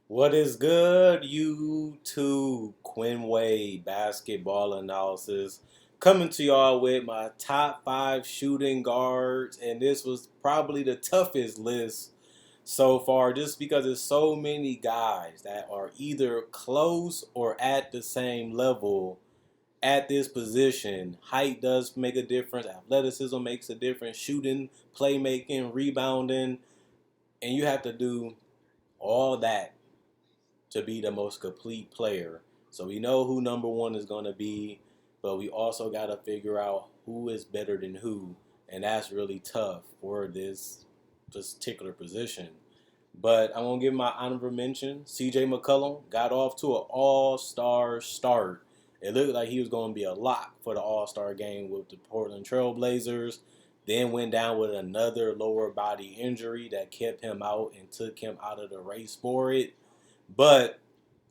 What is good, YouTube? Quinn Wade basketball analysis coming to y'all with my top five shooting guards, and this was probably the toughest list so far, just because there's so many guys that are either close or at the same level at this position. Height does make a difference. Athleticism makes a difference. Shooting, playmaking, rebounding, and you have to do all that to be the most complete player. So we know who number one is going to be, but we also got to figure out who is better than who. And that's really tough for this particular position. But I'm going to give my honorable mention. CJ McCollum got off to an all-star start. It looked like he was going to be a lock for the all-star game with the Portland Trail Blazers. Then went down with another lower body injury that kept him out and took him out of the race for it. But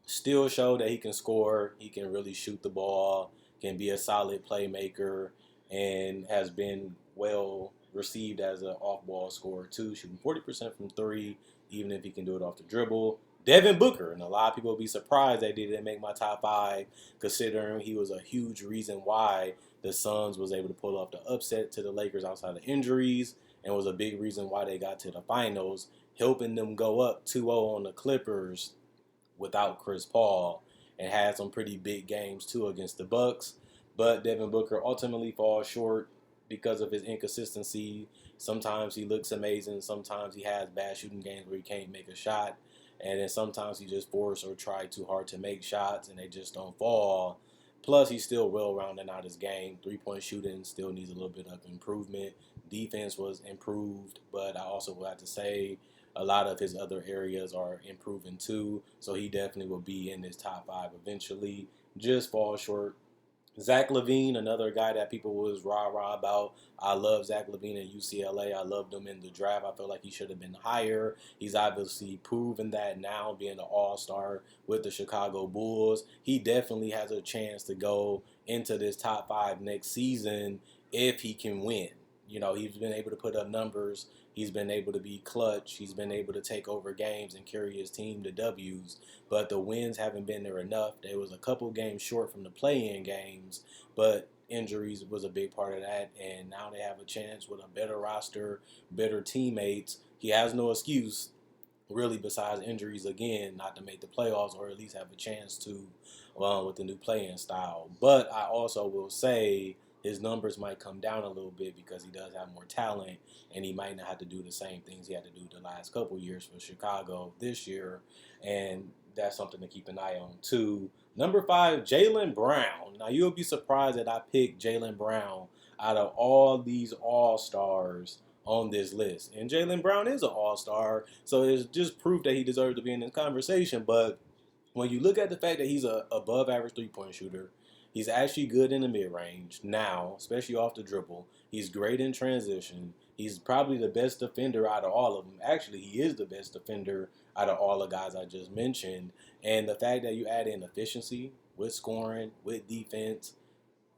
still showed that he can score, he can really shoot the ball, can be a solid playmaker, and has been well received as an off-ball scorer too, shooting 40% from three, even if he can do it off the dribble. Devin Booker, and a lot of people will be surprised that he didn't make my top five, considering he was a huge reason why the Suns was able to pull off the upset to the Lakers outside of injuries, and was a big reason why they got to the finals, helping them go up 2-0 on the Clippers without Chris Paul, and had some pretty big games too against the Bucks. But Devin Booker ultimately falls short because of his inconsistency. Sometimes he looks amazing, sometimes he has bad shooting games where he can't make a shot, and then sometimes he just force or try too hard to make shots and they just don't fall. Plus, he's still well rounding out his game. 3-point shooting still needs a little bit of improvement. Defense was improved, but I also will have to say a lot of his other areas are improving too. So he definitely will be in his top five eventually. Just fall short. Zach LaVine, another guy that people was rah-rah about. I love Zach LaVine at UCLA. I loved him in the draft. I feel like he should have been higher. He's obviously proven that now, being an all-star with the Chicago Bulls. He definitely has a chance to go into this top five next season if he can win. You know, he's been able to put up numbers. He's been able to be clutch. He's been able to take over games and carry his team to W's. But the wins haven't been there enough. There was a couple games short from the play-in games, but injuries was a big part of that. And now they have a chance with a better roster, better teammates. He has no excuse, really, besides injuries again, not to make the playoffs or at least have a chance to with the new playing style. But I also will say his numbers might come down a little bit because he does have more talent and he might not have to do the same things he had to do the last couple years for Chicago this year. And that's something to keep an eye on too. Number five, Jaylen Brown. Now you'll be surprised that I picked Jaylen Brown out of all these all stars on this list. And Jaylen Brown is an all-star, so it's just proof that he deserves to be in this conversation. But when you look at the fact that he's a above average three-point shooter, he's actually good in the mid-range now, especially off the dribble. He's great in transition. He's probably the best defender out of all of them. Actually, he is the best defender out of all the guys I just mentioned. And the fact that you add in efficiency with scoring, with defense,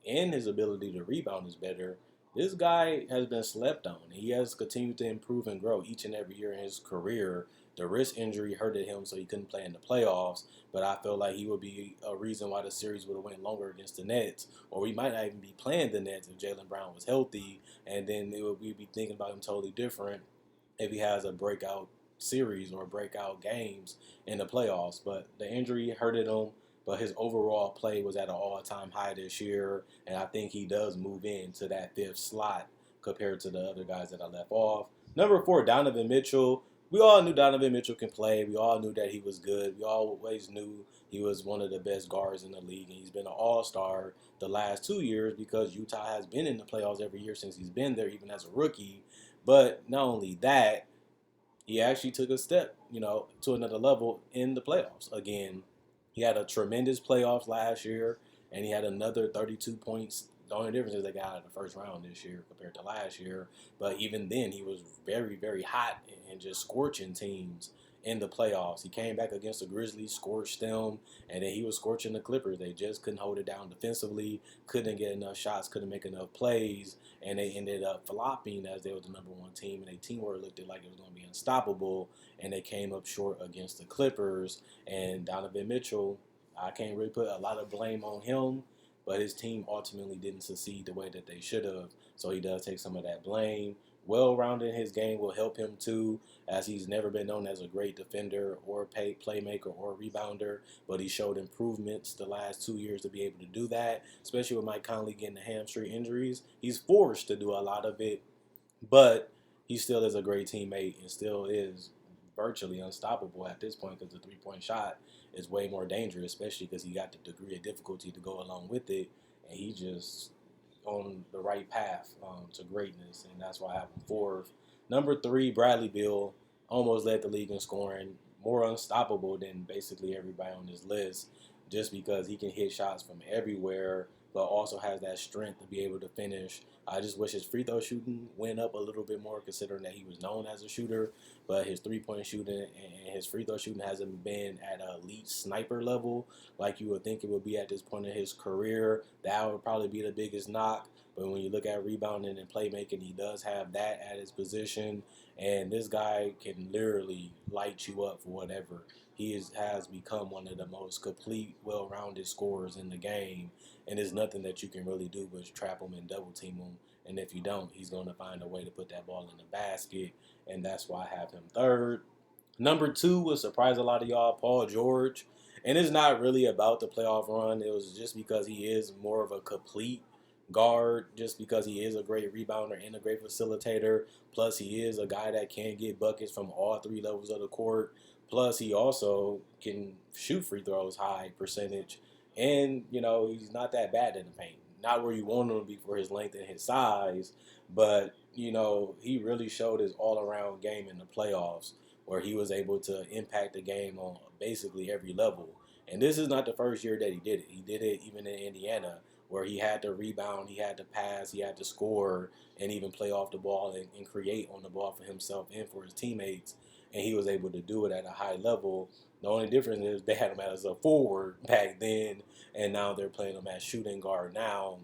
and his ability to rebound is better. This guy has been slept on. He has continued to improve and grow each and every year in his career. The wrist injury hurted him, so he couldn't play in the playoffs. But I feel like he would be a reason why the series would have went longer against the Nets, or we might not even be playing the Nets if Jaylen Brown was healthy. And then we'd be thinking about him totally different if he has a breakout series or breakout games in the playoffs. But the injury hurted him, but his overall play was at an all-time high this year, and I think he does move into that fifth slot compared to the other guys that I left off. Number four, Donovan Mitchell. We all knew Donovan Mitchell can play. We all knew that he was good. We always knew he was one of the best guards in the league, and he's been an all-star the last 2 years because Utah has been in the playoffs every year since he's been there, even as a rookie. But not only that, he actually took a step, to another level in the playoffs. Again, he had a tremendous playoffs last year, and he had another 32 points. The only difference is they got out of the first round this year compared to last year. But even then, he was very, very hot and just scorching teams. in the playoffs. He came back against the Grizzlies, scorched them, and then he was scorching the Clippers. They just couldn't hold it down defensively, couldn't get enough shots, couldn't make enough plays, and they ended up flopping as they were the number one team, and their teamwork looked like it was going to be unstoppable, and they came up short against the Clippers. And Donovan Mitchell, I can't really put a lot of blame on him, but his team ultimately didn't succeed the way that they should have. So he does take some of that blame. Well-rounded in his game will help him too, as he's never been known as a great defender or playmaker or rebounder, but he showed improvements the last 2 years to be able to do that, especially with Mike Conley getting the hamstring injuries. He's forced to do a lot of it, but he still is a great teammate and still is virtually unstoppable at this point because the three-point shot is way more dangerous, especially because he got the degree of difficulty to go along with it, and he just on the right path to greatness, and that's why I have him fourth. Number three, Bradley Beal almost led the league in scoring, more unstoppable than basically everybody on this list, just because he can hit shots from everywhere, but also has that strength to be able to finish. I just wish his free throw shooting went up a little bit more, considering that he was known as a shooter, but his three-point shooting and his free throw shooting hasn't been at an elite sniper level like you would think it would be at this point in his career. That would probably be the biggest knock. But when you look at rebounding and playmaking, he does have that at his position. And this guy can literally light you up for whatever. Has become one of the most complete, well-rounded scorers in the game. And there's nothing that you can really do but trap him and double team him. And if you don't, he's going to find a way to put that ball in the basket. And that's why I have him third. Number two will surprise a lot of y'all, Paul George. And it's not really about the playoff run. It was just because he is more of a complete guard, just because he is a great rebounder and a great facilitator. Plus, he is a guy that can get buckets from all three levels of the court. Plus, he also can shoot free throws high percentage. And, he's not that bad in the paint. Not where you want him to be for his length and his size, but, he really showed his all around game in the playoffs where he was able to impact the game on basically every level. And this is not the first year that he did it. He did it even in Indiana, where he had to rebound, he had to pass, he had to score, and even play off the ball and create on the ball for himself and for his teammates. And he was able to do it at a high level. The only difference is they had him as a forward back then, and now they're playing him as shooting guard now.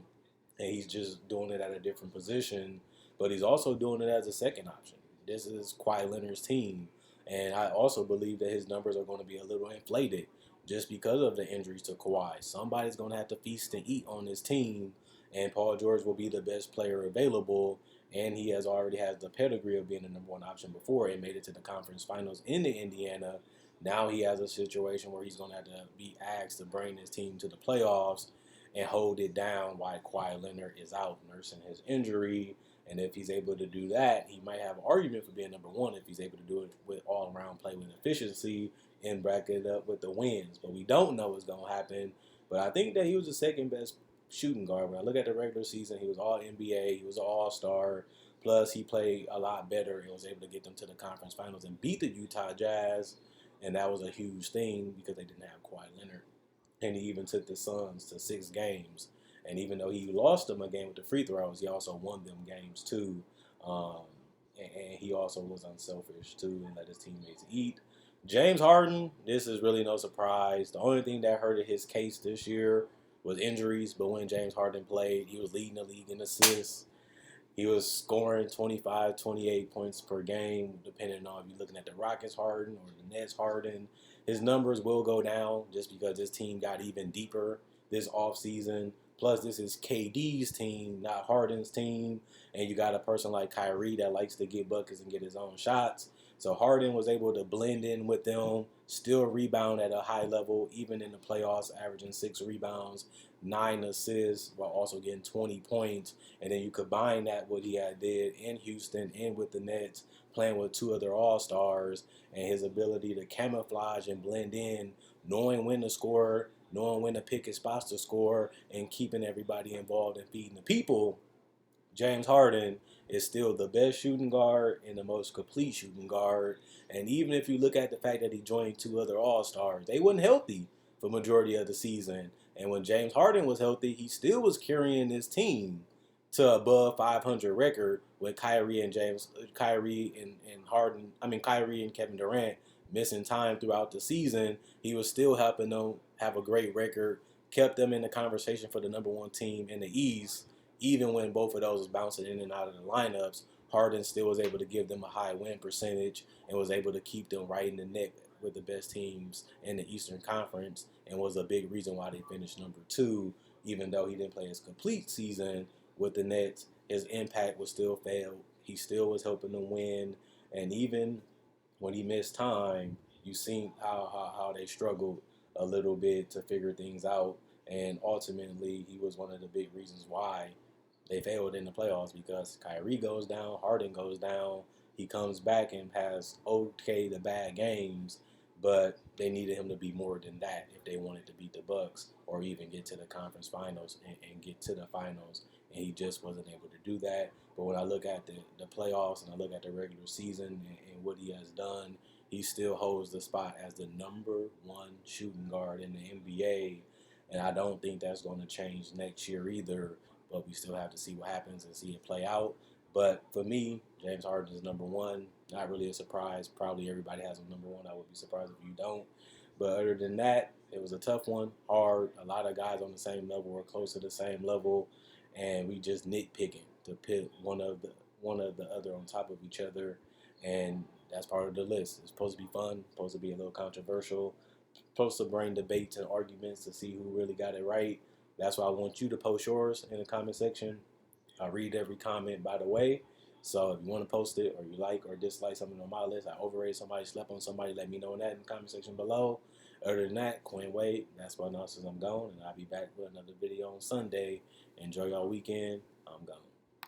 And he's just doing it at a different position, but he's also doing it as a second option. This is Kawhi Leonard's team. And I also believe that his numbers are going to be a little inflated just because of the injuries to Kawhi. Somebody's going to have to feast and eat on this team, and Paul George will be the best player available. And he has already has the pedigree of being the number one option before and made it to the conference finals in the Indiana. Now he has a situation where he's going to have to be asked to bring his team to the playoffs and hold it down while Kawhi Leonard is out nursing his injury. And if he's able to do that, he might have an argument for being number one if he's able to do it with all-around play with efficiency and bracket it up with the wins. But we don't know what's going to happen. But I think that he was the second best shooting guard. When I look at the regular season, he was all NBA. He was an all-star. Plus, he played a lot better and was able to get them to the conference finals and beat the Utah Jazz. And that was a huge thing because they didn't have Kawhi Leonard. And he even took the Suns to 6 games. And even though he lost them a game with the free throws, he also won them games too. Um, and he also was unselfish too and let his teammates eat. James Harden, this is really no surprise. The only thing that hurted his case this year was injuries. But when James Harden played, he was leading the league in assists. He was scoring 25, 28 points per game, depending on if you're looking at the Rockets Harden or the Nets Harden. His numbers will go down just because this team got even deeper this offseason. Plus, this is KD's team, not Harden's team. And you got a person like Kyrie that likes to get buckets and get his own shots. So Harden was able to blend in with them, still rebound at a high level, even in the playoffs, averaging 6 rebounds, 9 assists, while also getting 20 points. And then you combine that what he had did in Houston and with the Nets, playing with 2 other All-Stars, and his ability to camouflage and blend in, knowing when to score, knowing when to pick his spots to score, and keeping everybody involved and feeding the people. James Harden is still the best shooting guard and the most complete shooting guard. And even if you look at the fact that he joined 2 other All-Stars, they weren't healthy for majority of the season. And when James Harden was healthy, he still was carrying his team to above 500 record with Kyrie and Kevin Durant missing time throughout the season, he was still helping them have a great record, kept them in the conversation for the number one team in the East, even when both of those was bouncing in and out of the lineups. Harden still was able to give them a high win percentage and was able to keep them right in the neck with the best teams in the Eastern Conference, and was a big reason why they finished number two. Even though he didn't play his complete season with the Nets, his impact was still felt. He still was helping them win, and even when he missed time, you seen how they struggled a little bit to figure things out, and ultimately he was one of the big reasons why they failed in the playoffs, because Kyrie goes down, Harden goes down, he comes back and has okay to bad games, but they needed him to be more than that if they wanted to beat the Bucks or even get to the conference finals and get to the finals, and he just wasn't able to do that. But when I look at the playoffs and I look at the regular season and what he has done, he still holds the spot as the number one shooting guard in the NBA, and I don't think that's going to change next year either, but we still have to see what happens and see it play out. But for me, James Harden is number one. Not really a surprise. Probably everybody has him number one. I would be surprised if you don't. But other than that, it was a tough one, hard. A lot of guys on the same level or close to the same level, and we just nitpicking to pit one of the other on top of each other, and that's part of the list. It's supposed to be fun, supposed to be a little controversial, supposed to bring debates and arguments to see who really got it right. That's why I want you to post yours in the comment section. I read every comment, by the way. So if you want to post it or you like or dislike something on my list, I overrated somebody, slept on somebody, let me know that in the comment section below. Other than that, Quinn Wade, that's what else is I'm gone, and I'll be back with another video on Sunday. Enjoy your weekend. I'm gone.